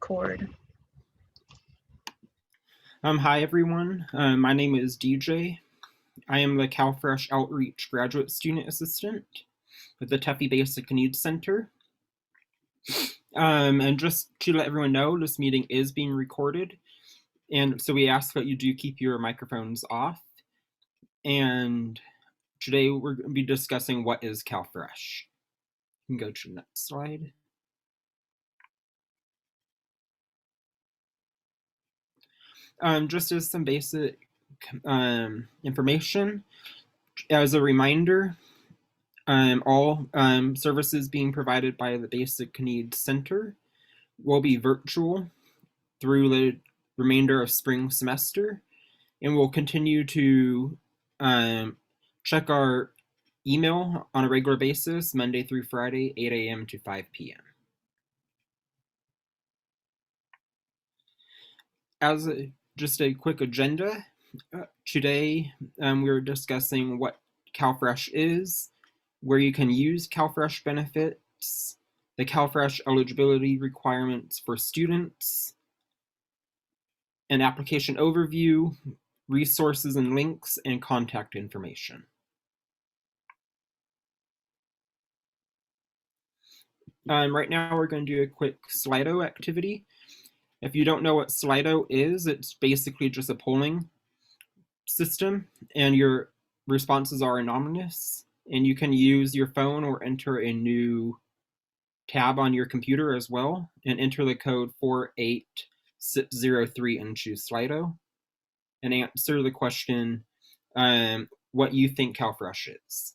record. Hi everyone, my name is DJ. I am the CalFresh Outreach Graduate Student Assistant with the Tuffy Basic Needs Center. And just to let everyone know, this meeting is being recorded, and so we ask that you do keep your microphones off. And today we're going to be discussing what is CalFresh. You can go to the next slide. Just as some basic information, as a reminder, all services being provided by the Basic Needs Center will be virtual through the remainder of spring semester, and we'll continue to check our email on a regular basis, Monday through Friday, 8 a.m. to 5 p.m. As just a quick agenda, today we're discussing what CalFresh is, where you can use CalFresh benefits, the CalFresh eligibility requirements for students, an application overview, resources and links, and contact information. Right now we're going to do a quick Slido activity. If you don't know what Slido is, it's basically just a polling system, and your responses are anonymous, and you can use your phone or enter a new tab on your computer as well and enter the code 48603 into Slido and answer the question what you think CalFresh is.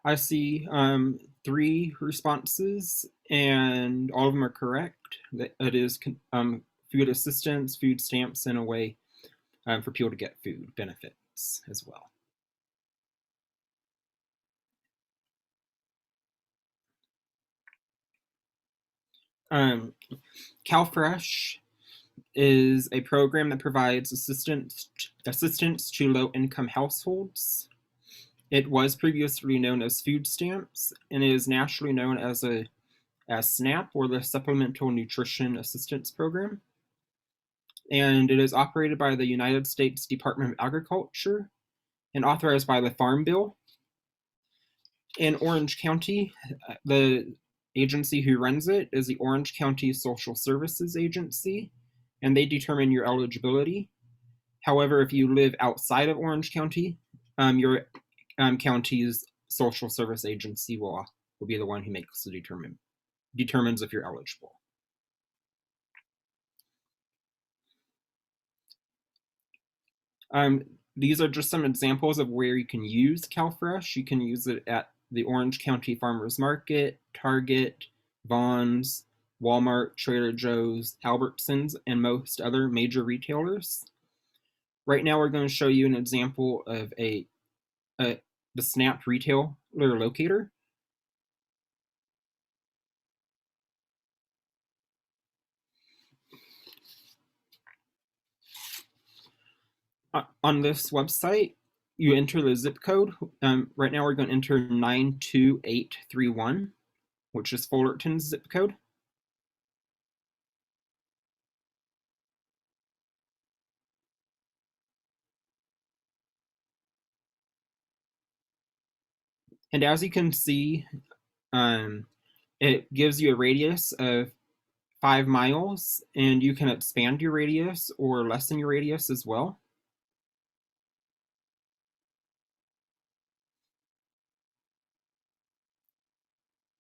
I see 3 responses, and all of them are correct. It is food assistance, food stamps, and a way for people to get food benefits as well. CalFresh is a program that provides assistance to low-income households. It was previously known as food stamps, and it is nationally known as SNAP, or the Supplemental Nutrition Assistance Program. And it is operated by the United States Department of Agriculture and authorized by the Farm Bill. In Orange County, the agency who runs it is the Orange County Social Services Agency, and they determine your eligibility. However, if you live outside of Orange County, your county's social service agency will be the one who makes the determines if you're eligible. These are just some examples of where you can use CalFresh. You can use it at the Orange County Farmers Market, Target, Vons, Walmart, Trader Joe's, Albertsons, and most other major retailers. Right now we're going to show you an example of the SNAP retailer locator. On this website, you enter the zip code. Right now we're going to enter 92831, which is Fullerton's zip code. And as you can see, it gives you a radius of 5 miles, and you can expand your radius or lessen your radius as well.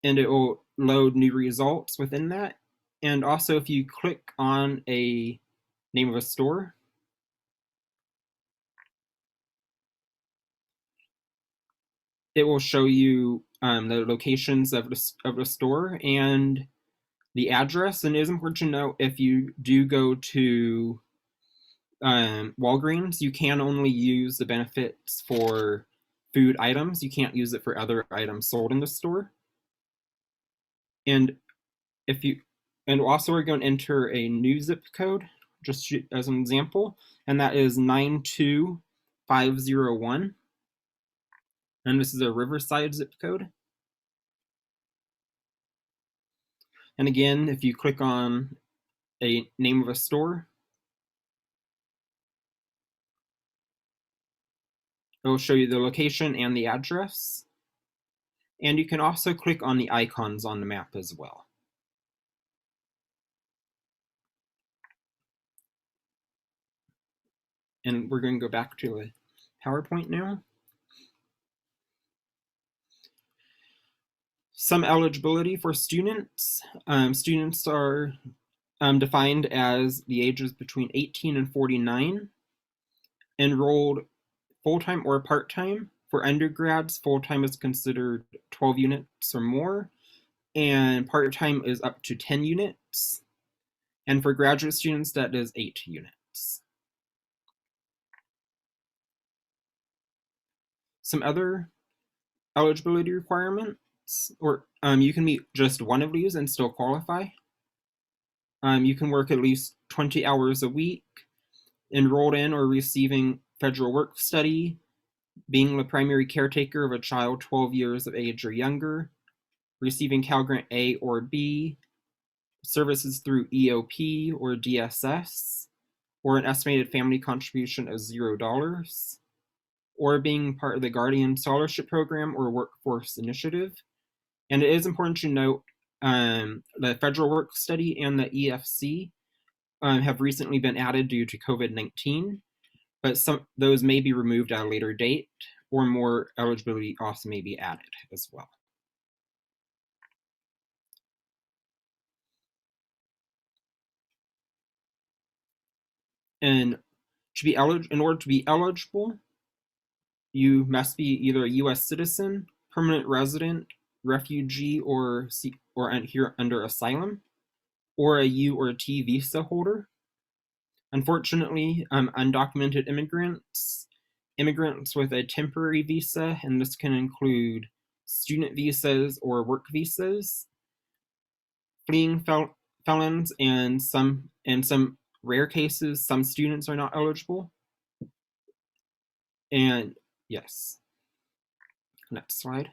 and it will load new results within that. And also, if you click on a name of a store, it will show you the locations of the store and the address. And it is important to note, if you do go to Walgreens, you can only use the benefits for food items. You can't use it for other items sold in the store. And if you, and also we're going to enter a new zip code just as an example, and that is 92501. And this is a Riverside zip code. And again, if you click on a name of a store, it will show you the location and the address. And you can also click on the icons on the map as well. And we're going to go back to the PowerPoint now. Some eligibility for students. Students are defined as the ages between 18 and 49, enrolled full-time or part-time. For undergrads, full-time is considered 12 units or more, and part-time is up to 10 units. And for graduate students, that is 8 units. Some other eligibility requirements, or you can meet just one of these and still qualify. You can work at least 20 hours a week, enrolled in or receiving federal work study, being the primary caretaker of a child 12 years of age or younger, receiving Cal Grant A or B, services through EOP or DSS, or an estimated family contribution of $0, or being part of the Guardian Scholarship Program or Workforce Initiative. And it is important to note the Federal Work Study and the EFC have recently been added due to COVID-19, but those may be removed at a later date, or more eligibility also may be added as well. And in order to be eligible, you must be either a U.S. citizen, permanent resident, refugee, or here under asylum, or a U or T visa holder. Unfortunately, undocumented immigrants with a temporary visa, and this can include student visas or work visas, fleeing felons, and in some rare cases, some students are not eligible. And yes, next slide.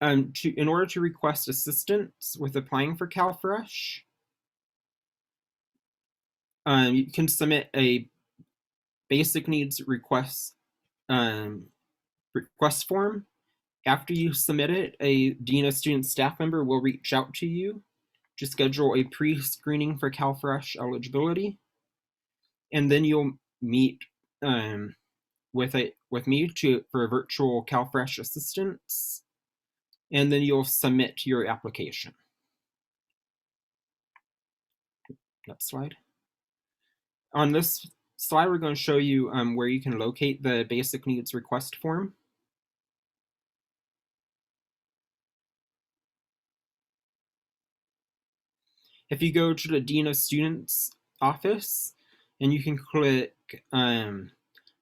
In order to request assistance with applying for CalFresh, you can submit a basic needs request form. After you submit it, a Dean of Student staff member will reach out to you to schedule a pre-screening for CalFresh eligibility, and then you'll meet with me for a virtual CalFresh assistance, and then you'll submit your application. Next slide. On this slide, we're going to show you where you can locate the basic needs request form. If you go to the Dean of Students office, and you can click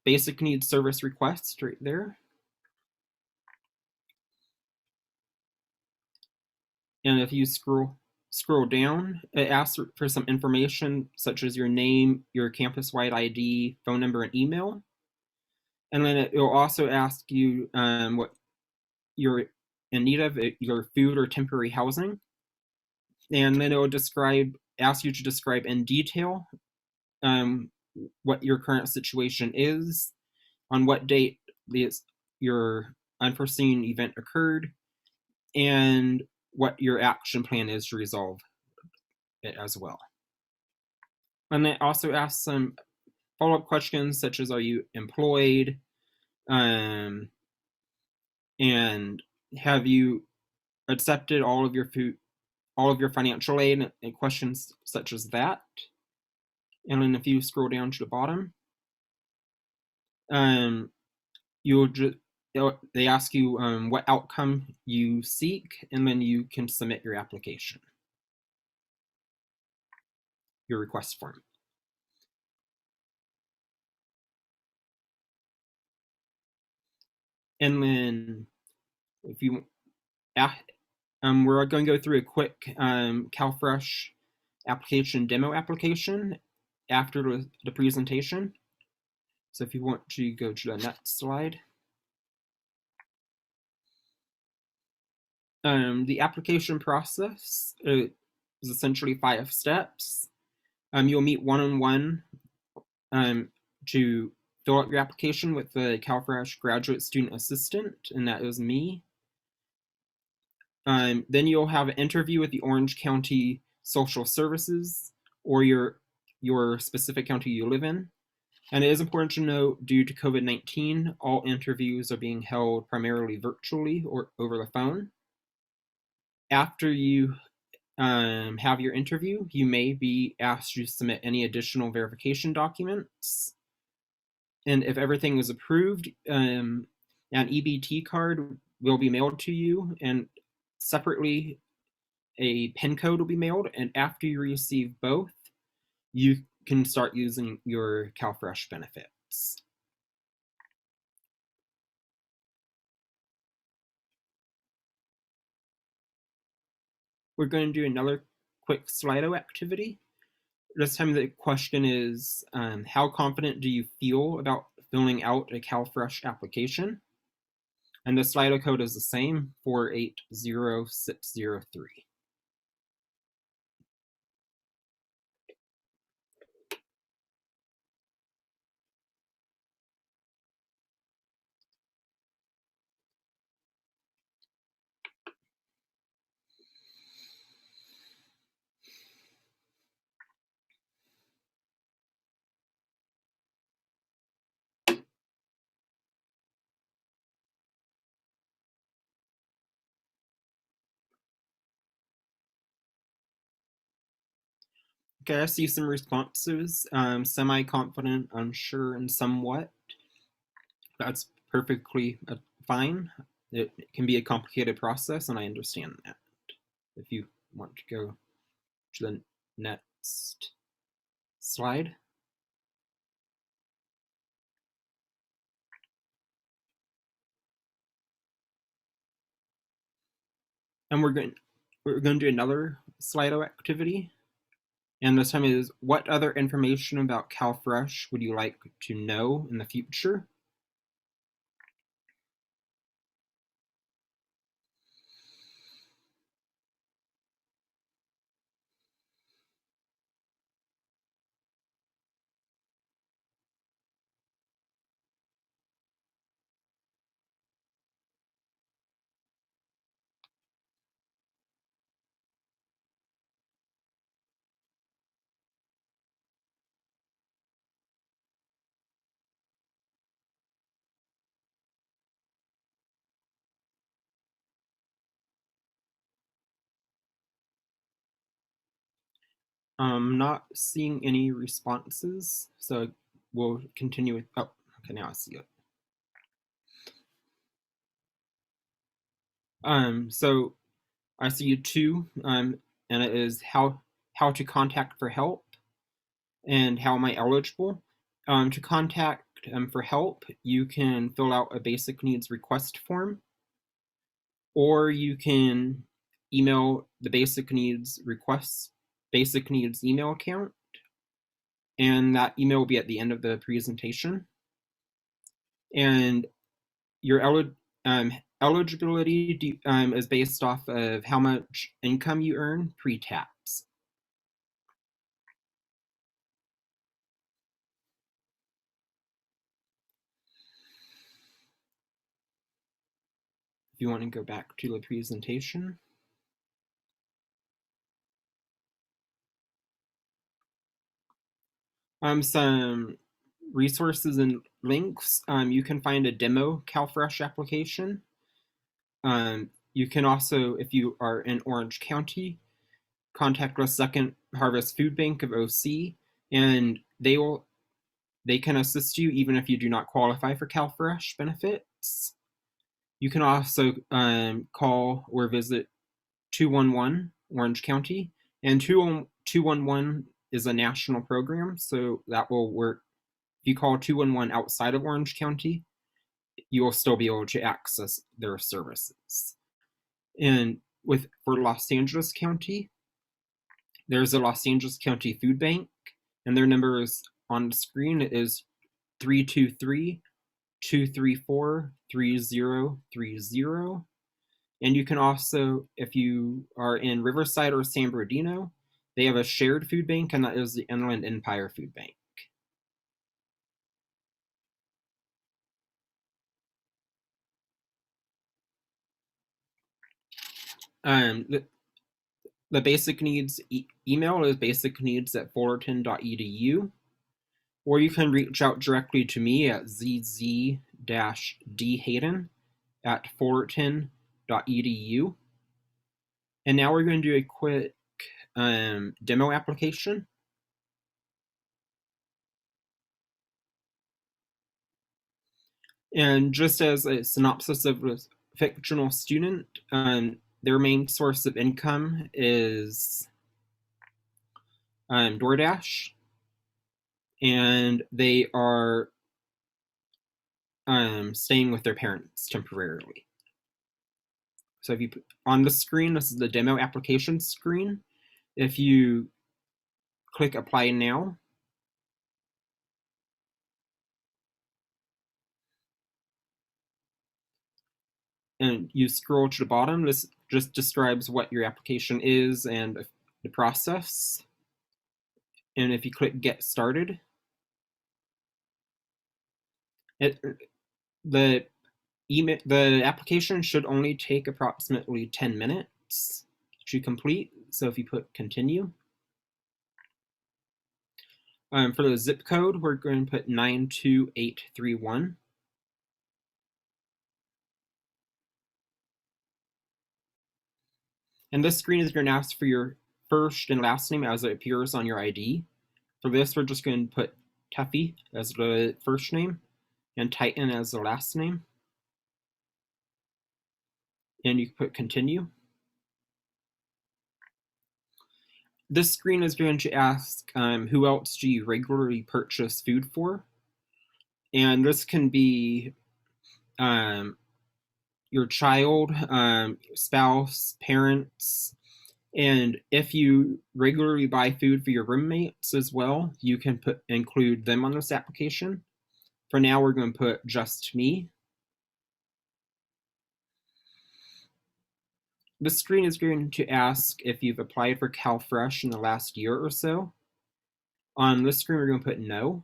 Basic Needs Service Request right there. And if you scroll down, it asks for some information such as your name, your campus-wide ID, phone number, and email. And then it will also ask you what you're in need of, your food or temporary housing. And then it will ask you to describe in detail what your current situation is, on what date your unforeseen event occurred, and what your action plan is to resolve it as well. And it also asks some follow-up questions such as, are you employed? And have you accepted all of your financial aid, and questions such as that. And then if you scroll down to the bottom, um, you'll just they ask you what outcome you seek, and then you can submit your application, your request form. And then if you we're going to go through a quick CalFresh demo application after the presentation. So if you want to go to the next slide. The application process is essentially 5 steps. You'll meet one-on-one to fill out your application with the CalFresh graduate student assistant, and that is me. Then you'll have an interview with the Orange County Social Services, or your specific county you live in. And it is important to note, due to COVID-19, all interviews are being held primarily virtually or over the phone. After you have your interview, you may be asked to submit any additional verification documents. And if everything is approved, an EBT card will be mailed to you, and separately a PIN code will be mailed. And after you receive both, you can start using your CalFresh benefits. We're going to do another quick Slido activity. This time the question is, how confident do you feel about filling out a CalFresh application? And the Slido code is the same, 480603. Okay, I see some responses. Semi-confident, unsure, and somewhat. That's perfectly fine. It can be a complicated process, and I understand that. If you want to go to the next slide. And we're going to do another Slido activity. And this time is, what other information about CalFresh would you like to know in the future? I'm not seeing any responses, so we'll continue with, oh, okay, now I see it. So I see 2, and it is how to contact for help and how am I eligible. To contact for help, you can fill out a basic needs request form, or you can email the basic needs email account, and that email will be at the end of the presentation. And your eligibility is based off of how much income you earn pre-tax. If you want to go back to the presentation. Some resources and links. You can find a demo CalFresh application You can also, if you are in Orange County, contact the Second Harvest Food Bank of OC, and they can assist you even if you do not qualify for CalFresh benefits. You can also call or visit 211 Orange County, and 211 is a national program, so that will work. If you call 211 outside of Orange County, you will still be able to access their services. And for Los Angeles County, there's a Los Angeles County Food Bank, and their number is on the screen. It is 323-234-3030. And you can also, if you are in Riverside or San Bernardino, they have a shared food bank, and that is the Inland Empire Food Bank. The basic needs email is basicneeds@fullerton.edu, or you can reach out directly to me at zz-dhayden@fullerton.edu. And now we're going to do a quick demo application. And just as a synopsis of a fictional student, their main source of income is DoorDash, and they are staying with their parents temporarily. So if you put on the screen, this is the demo application screen. If you click Apply Now, and you scroll to the bottom, this just describes what your application is and the process. And if you click Get Started, the application should only take approximately 10 minutes to complete. So if you put Continue, for the zip code, we're going to put 92831. And this screen is going to ask for your first and last name as it appears on your ID. For this, we're just going to put Tuffy as the first name and Titan as the last name. And you can put Continue. This screen is going to ask who else do you regularly purchase food for? And this can be your child, spouse, parents, and if you regularly buy food for your roommates as well, you can include them on this application. For now, we're going to put just me. This screen is going to ask if you've applied for CalFresh in the last year or so. On this screen, we're going to put no.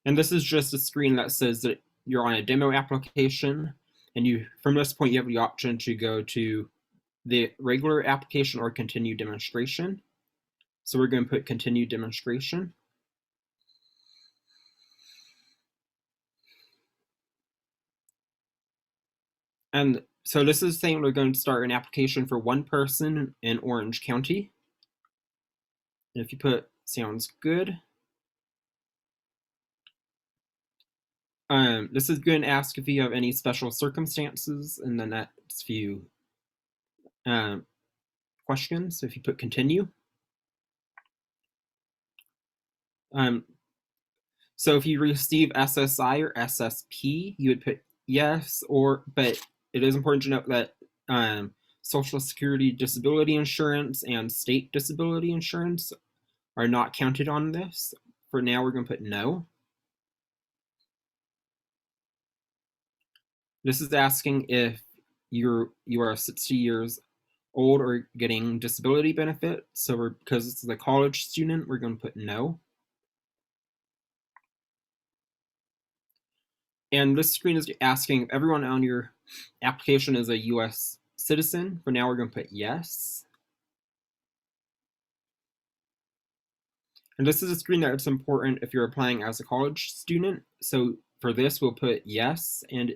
And this is just a screen that says that you're on a demo application, and from this point, you have the option to go to the regular application or continue demonstration. So we're going to put continue demonstration. And so this is saying we're going to start an application for one person in Orange County. And if you put sounds good, this is going to ask if you have any special circumstances in the next few questions. So if you put continue. So if you receive SSI or SSP, you would put yes, but it is important to note that Social Security disability insurance and state disability insurance are not counted on this. For now, we're going to put no. This is asking if you are 60 years old or getting disability benefit. So because it's a college student, we're going to put no. And this screen is asking if everyone on your application is a US citizen. For now, we're going to put yes. And this is a screen that's important if you're applying as a college student. So for this, we'll put yes, and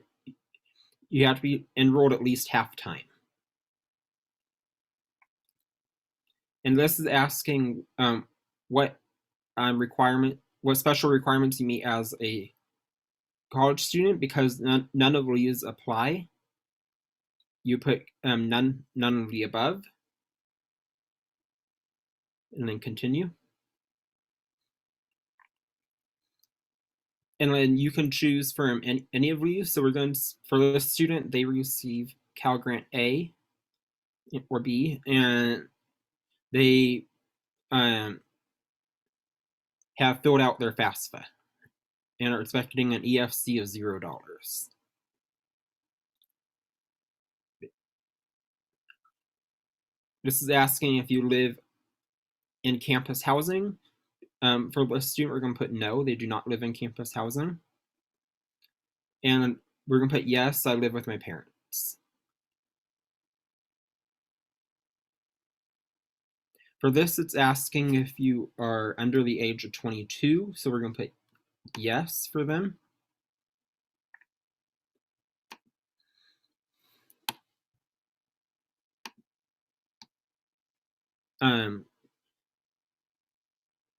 you have to be enrolled at least half time. And this is asking what special requirements you meet as a college student. Because none of these apply, you put none of the above, and then continue. And then you can choose from any of these. So we're going to, for this student, they receive Cal Grant A or B, and they have filled out their FAFSA and are expecting an EFC of $0. This is asking if you live in campus housing. For the student, we're going to put no, they do not live in campus housing. And we're going to put yes, I live with my parents. For this, it's asking if you are under the age of 22, so we're going to put yes for them.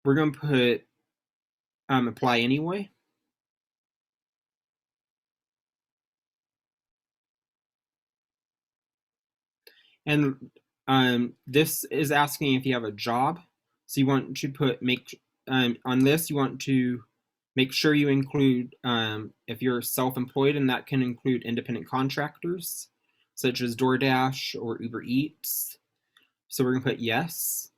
We're going to put apply anyway. And this is asking if you have a job. So you want to put on this, you want to make sure you include if you're self-employed, and that can include independent contractors such as DoorDash or Uber Eats. So we're going to put yes.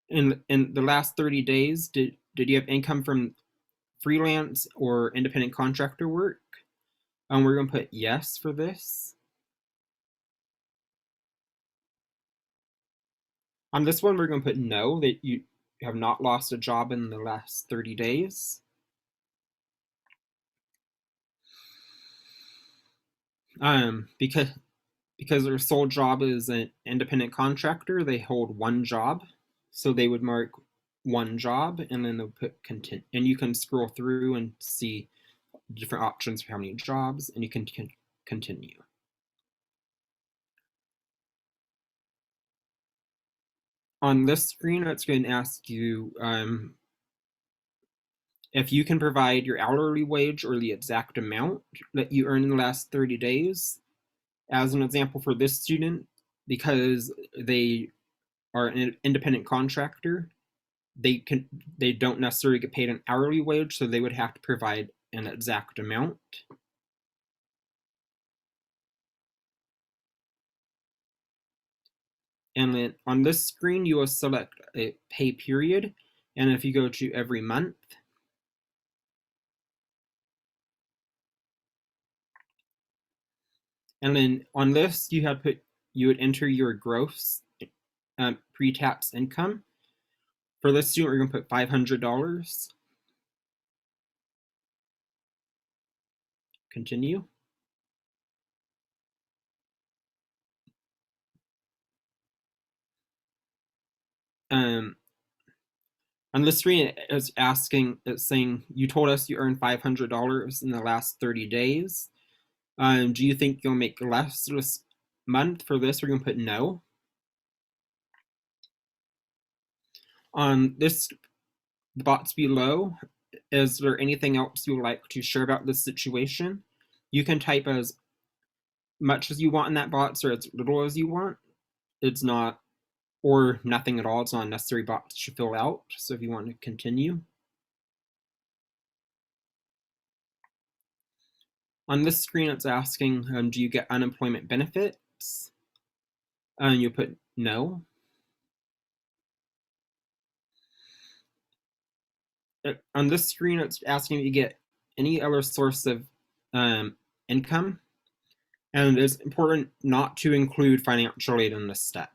In the last 30 days, did you have income from freelance or independent contractor work? We're going to put yes for this. On this one, we're going to put no, that you have not lost a job in the last 30 days. Because their sole job is an independent contractor, they hold one job. So they would mark one job, and then they'll put continue. And you can scroll through and see different options for how many jobs, and you can continue. On this screen, it's going to ask you if you can provide your hourly wage or the exact amount that you earned in the last 30 days. As an example for this student, because they are an independent contractor, they don't necessarily get paid an hourly wage, so they would have to provide an exact amount. And then on this screen, you will select a pay period. And if you go to every month, and then on this, you would enter your gross pre-tax income. For this student, we're going to put $500. Continue. On the screen, it's saying you told us you earned $500 in the last 30 days. Do you think you'll make less this month? For this, we're going to put no. On this box below, is there anything else you would like to share about this situation? You can type as much as you want in that box or as little as you want. It's not, or nothing at all. It's not a necessary box to fill out. So if you want to continue. On this screen, it's asking, do you get unemployment benefits? You put no. On this screen, it's asking if you get any other source of income. And it's important not to include financial aid in this step.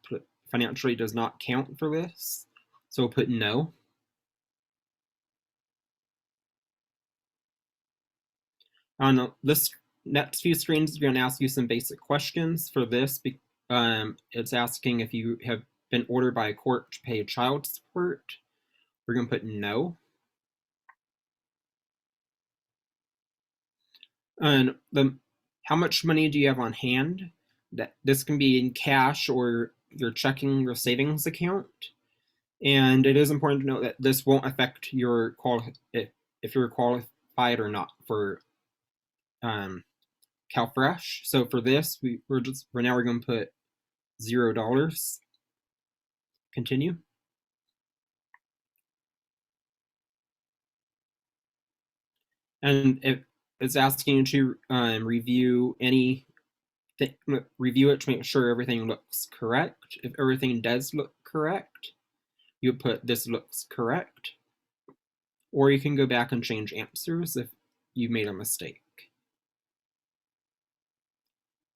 Financial aid does not count for this. So we'll put no. On this next few screens, we're going to ask you some basic questions. For this, it's asking if you have been ordered by a court to pay child support, we're going to put no. And how much money do you have on hand? This can be in cash or your checking or savings account. And it is important to note that this won't affect your if you're qualified or not for CalFresh. So for this, we're going to put $0. Continue. And if it's asking you to review review it to make sure everything looks correct. If everything does look correct, you put this looks correct. Or you can go back and change answers if you made a mistake.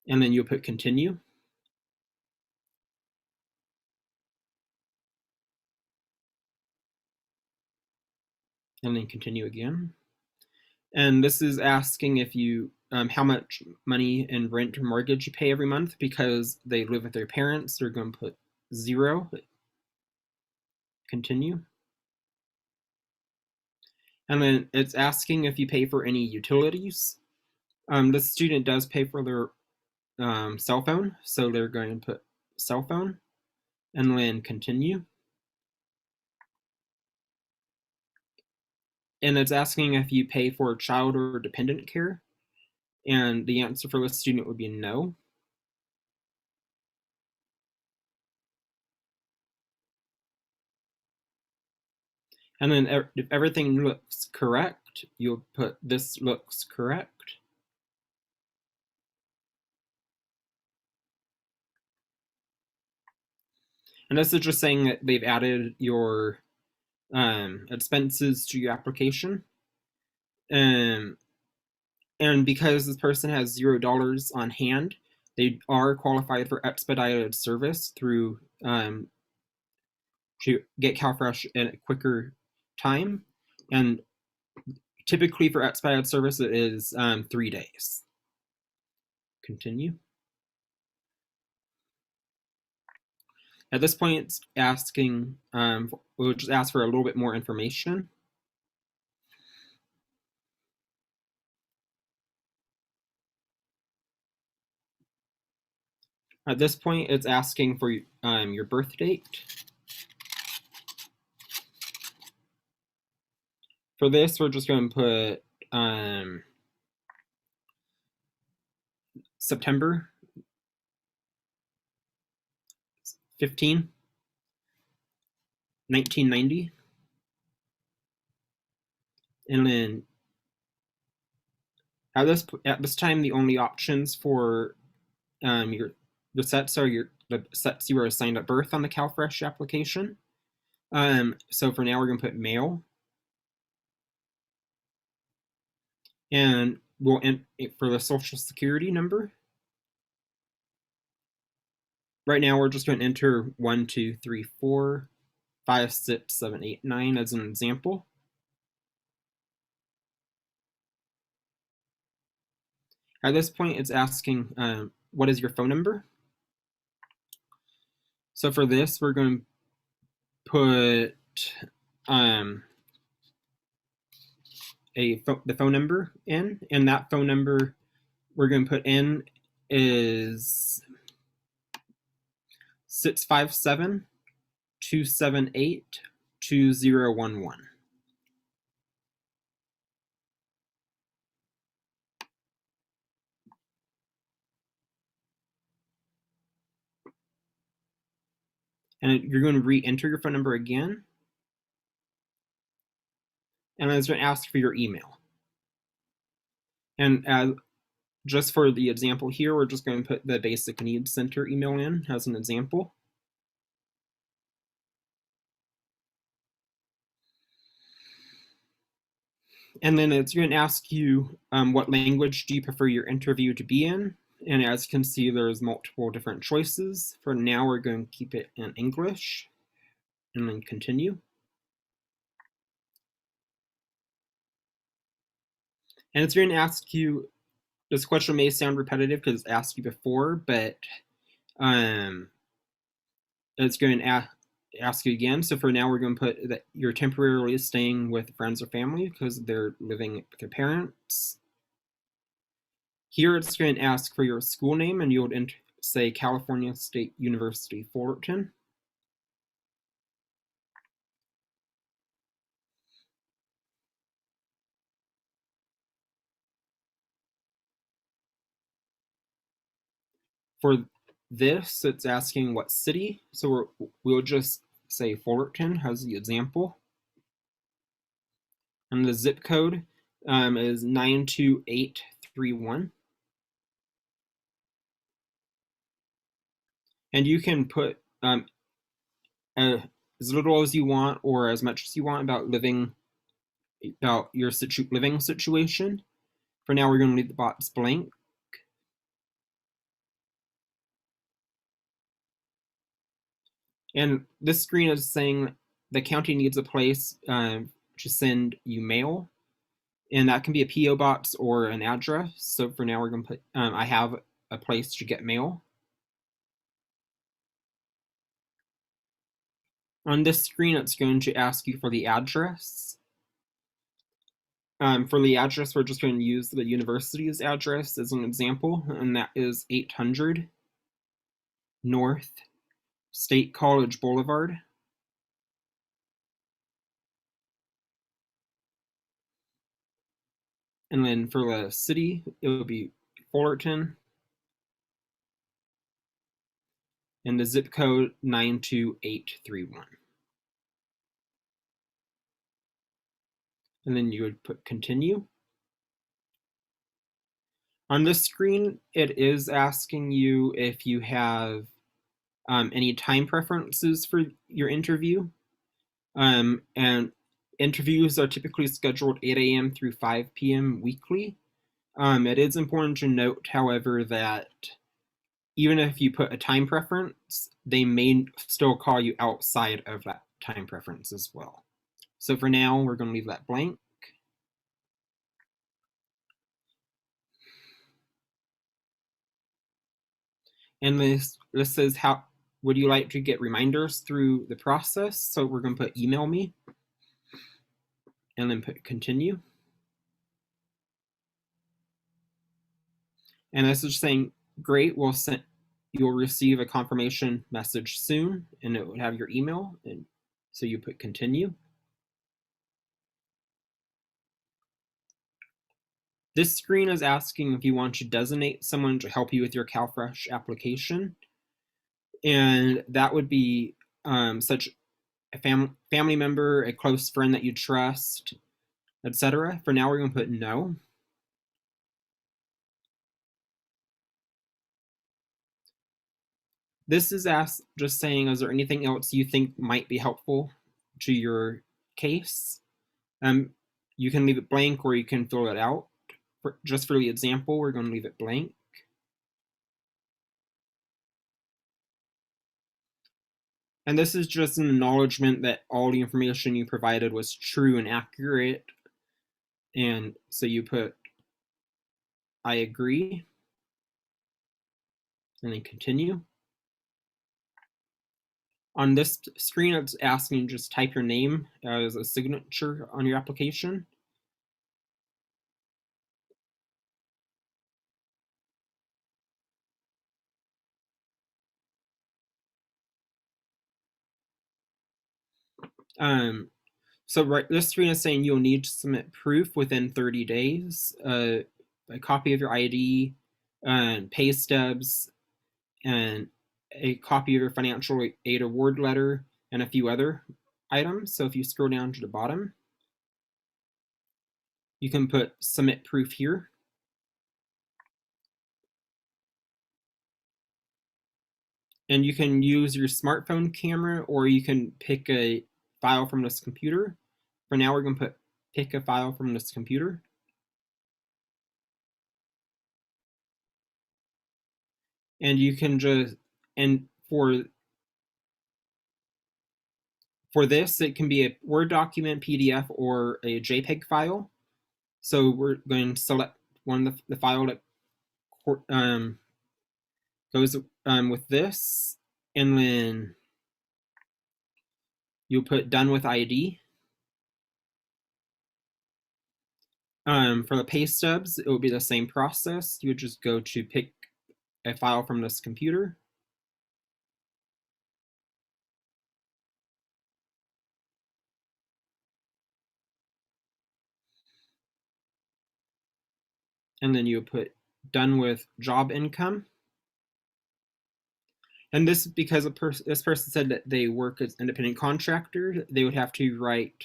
And then you'll put continue. And then continue again. And this is asking if you how much money in rent or mortgage you pay every month. Because they live with their parents, they're going to put 0. Continue. And then it's asking if you pay for any utilities. This student does pay for their cell phone, so they're going to put cell phone, and then continue. And it's asking if you pay for child or dependent care, and the answer for this student would be no. And then if everything looks correct, you'll put this looks correct. And this is just saying that they've added your expenses to your application. And because this person has $0 on hand, they are qualified for expedited service through to get CalFresh in a quicker time. And typically for expedited service, it is 3 days. Continue. At this point, it's asking, we'll just ask for a little bit more information. At this point, it's asking for your birth date. For this, we're just going to put September 15, 1990. And then at this time, the only options for your sets are the sets you were assigned at birth on the CalFresh application. So for now, we're going to put male. And we'll for the social security number. Right now, we're just going to enter 1, 2, 3, 4, 5, 6, 7, 8, 9 as an example. At this point, it's asking, what is your phone number? So for this, we're going to put the phone number in, and that phone number we're going to put in is 657-278-2011. And you're going to re-enter your phone number again. And it's going to ask for your email. And just for the example here, we're just going to put the Basic Needs Center email in as an example. And then it's going to ask you what language do you prefer your interview to be in. And as you can see, there's multiple different choices. For now, we're going to keep it in English. And then continue. And it's going to ask you, this question may sound repetitive because it's asked you before, but it's going to ask you again. So for now, we're going to put that you're temporarily staying with friends or family because they're living with their parents. Here it's going to ask for your school name, and you'll say California State University, Fullerton. For this, it's asking what city, so we'll just say Fullerton as the example. And the zip code is 92831. And you can put as little as you want or as much as you want about your living situation. For now, we're going to leave the box blank. And this screen is saying the county needs a place to send you mail. And that can be a P.O. box or an address. So for now, we're going to put, I have a place to get mail. On this screen, it's going to ask you for the address. For the address, we're just going to use the university's address as an example, and that is 800 North State College Boulevard. And then for the city, it will be Fullerton. And the zip code 92831. And then you would put continue. On this screen, it is asking you if you have any time preferences for your interview. And interviews are typically scheduled 8 a.m. through 5 p.m. weekly. It is important to note, however, that even if you put a time preference, they may still call you outside of that time preference as well. So for now, we're going to leave that blank. And this says, how would you like to get reminders through the process? So we're going to put email me and then put continue. And this is saying, great, you'll receive a confirmation message soon, and it would have your email. And so you put continue. This screen is asking if you want to designate someone to help you with your CalFresh application. And that would be such a family member, a close friend that you trust, etc. For now, we're going to put no. This is just saying, is there anything else you think might be helpful to your case? You can leave it blank or you can fill it out. Just for the example, we're going to leave it blank. And this is just an acknowledgement that all the information you provided was true and accurate. And so you put, I agree, and then continue. On this screen, it's asking just type your name as a signature on your application. So this screen is saying you'll need to submit proof within 30 days, a copy of your ID, pay stubs, and a copy of your financial aid award letter, and a few other items. So if you scroll down to the bottom, you can put submit proof here. And you can use your smartphone camera, or you can pick a file from this computer. For now, we're going to pick a file from this computer. And you can just, and for this, it can be a Word document, PDF, or a JPEG file. So we're going to select one of the file that goes with this, and then You'll put done with ID. For the pay stubs, it would be the same process. You would just go to pick a file from this computer. And then you would put done with job income. And this, because this person said that they work as independent contractor, they would have to write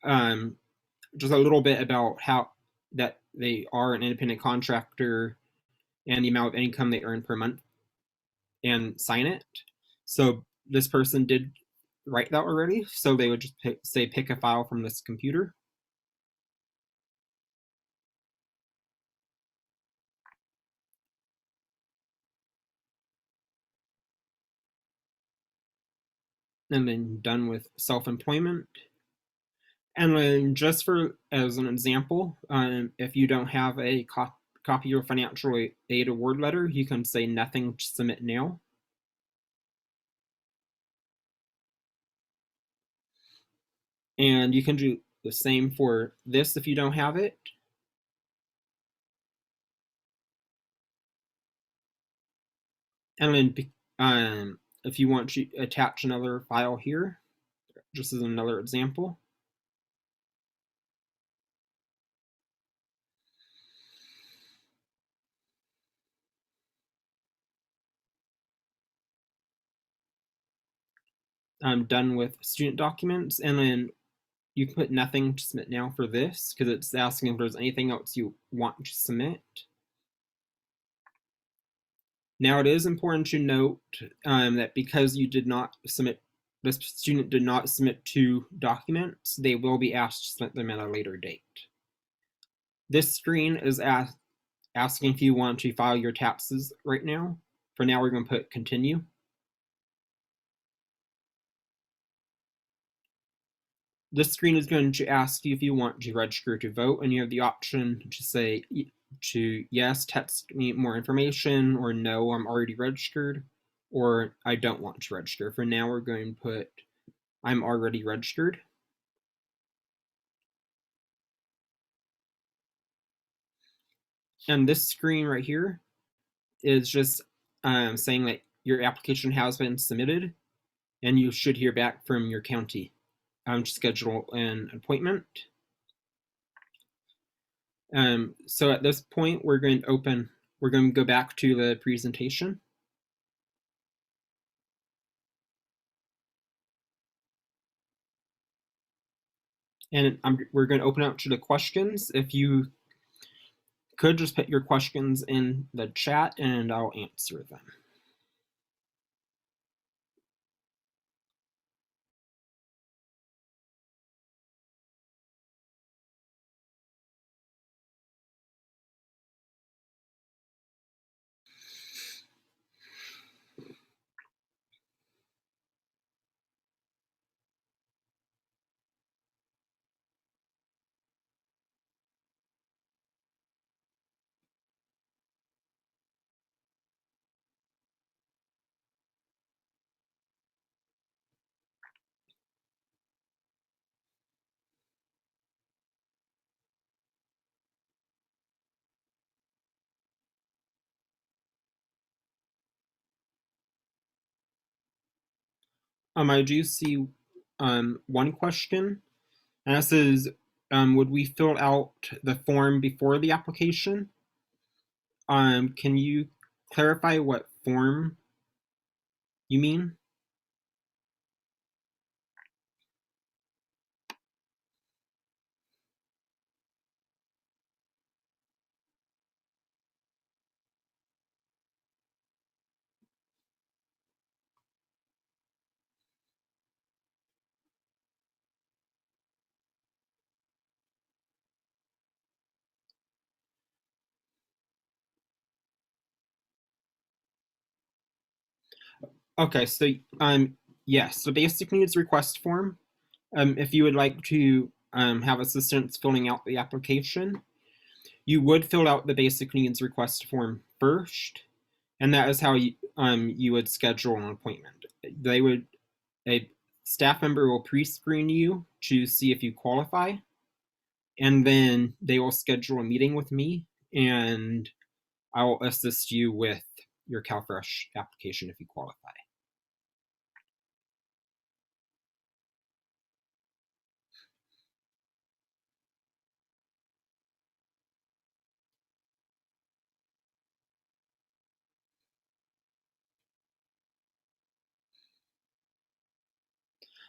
just a little bit about how that they are an independent contractor and the amount of income they earn per month and sign it. So this person did write that already. So they would just say pick a file from this computer. And then done with self-employment. And then just for as an example, if you don't have a copy of financial aid award letter, you can say nothing, submit now. And you can do the same for this if you don't have it. And then if you want to attach another file here, just as another example. I'm done with student documents, and then you can put nothing to submit now for this because it's asking if there's anything else you want to submit. Now it is important to note that because you did not submit, this student did not submit 2 documents, they will be asked to submit them at a later date. This screen is asking if you want to file your taxes right now. For now, we're going to put continue. This screen is going to ask you if you want to register to vote, and you have the option to say to yes, text me more information, or no, I'm already registered, or I don't want to register. For now, we're going to put I'm already registered. And this screen right here is just saying that your application has been submitted, and you should hear back from your county to schedule an appointment. So at this point, we're going to go back to the presentation. And we're going to open up to the questions. If you could just put your questions in the chat and I'll answer them. I do see one question, and this is, would we fill out the form before the application? Can you clarify what form you mean? Okay, so yes, the basic needs request form. If you would like to have assistance filling out the application, you would fill out the basic needs request form first, and that is how you would schedule an appointment. They would staff member will pre-screen you to see if you qualify, and then they will schedule a meeting with me, and I will assist you with your CalFresh application if you qualify.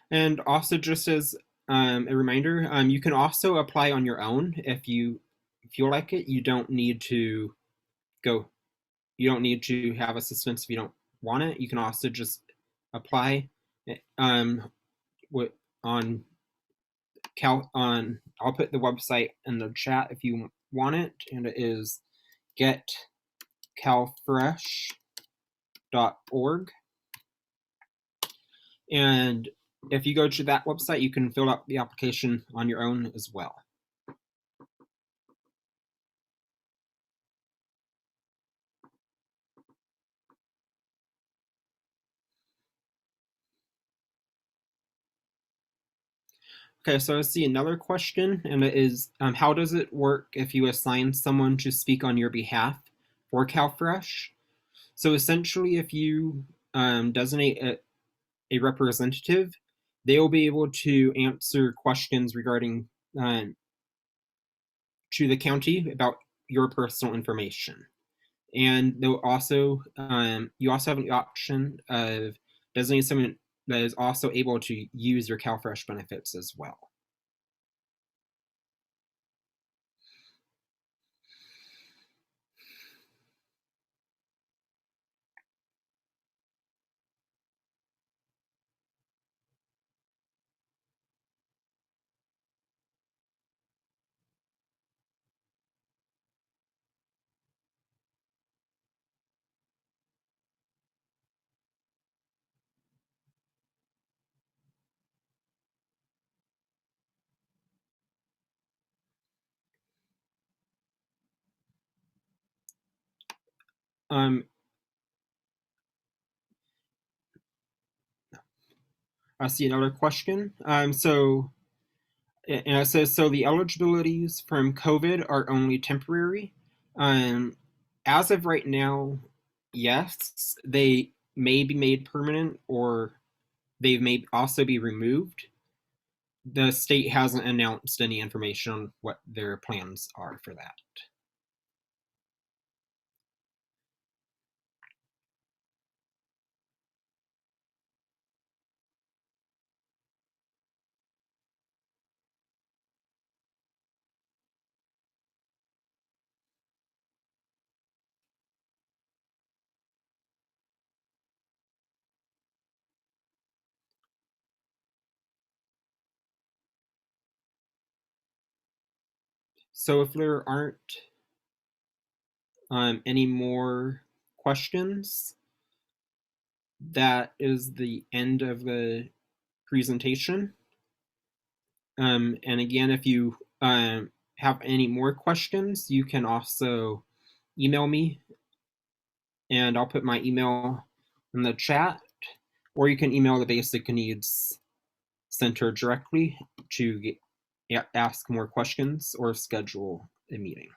And also, just as a reminder, you can also apply on your own if you feel like it. You don't need to go. You don't need to have assistance if you don't want it. You can also just apply on I'll put the website in the chat if you want it, and it is getcalfresh.org. And if you go to that website, you can fill out the application on your own as well. Okay, so I see another question, and it is, how does it work if you assign someone to speak on your behalf for CalFresh? So essentially, if you designate a representative, they will be able to answer questions regarding to the county about your personal information. And they'll also, you also have an option of designating someone that is also able to use your CalFresh benefits as well. I see another question. So and it says, so the eligibilities from COVID are only temporary. As of right now, yes, they may be made permanent, or they may also be removed. The state hasn't announced any information on what their plans are for that. So if there aren't any more questions, that is the end of the presentation. And again, if you have any more questions, you can also email me, and I'll put my email in the chat, or you can email the Basic Needs Center directly to ask more questions or schedule a meeting.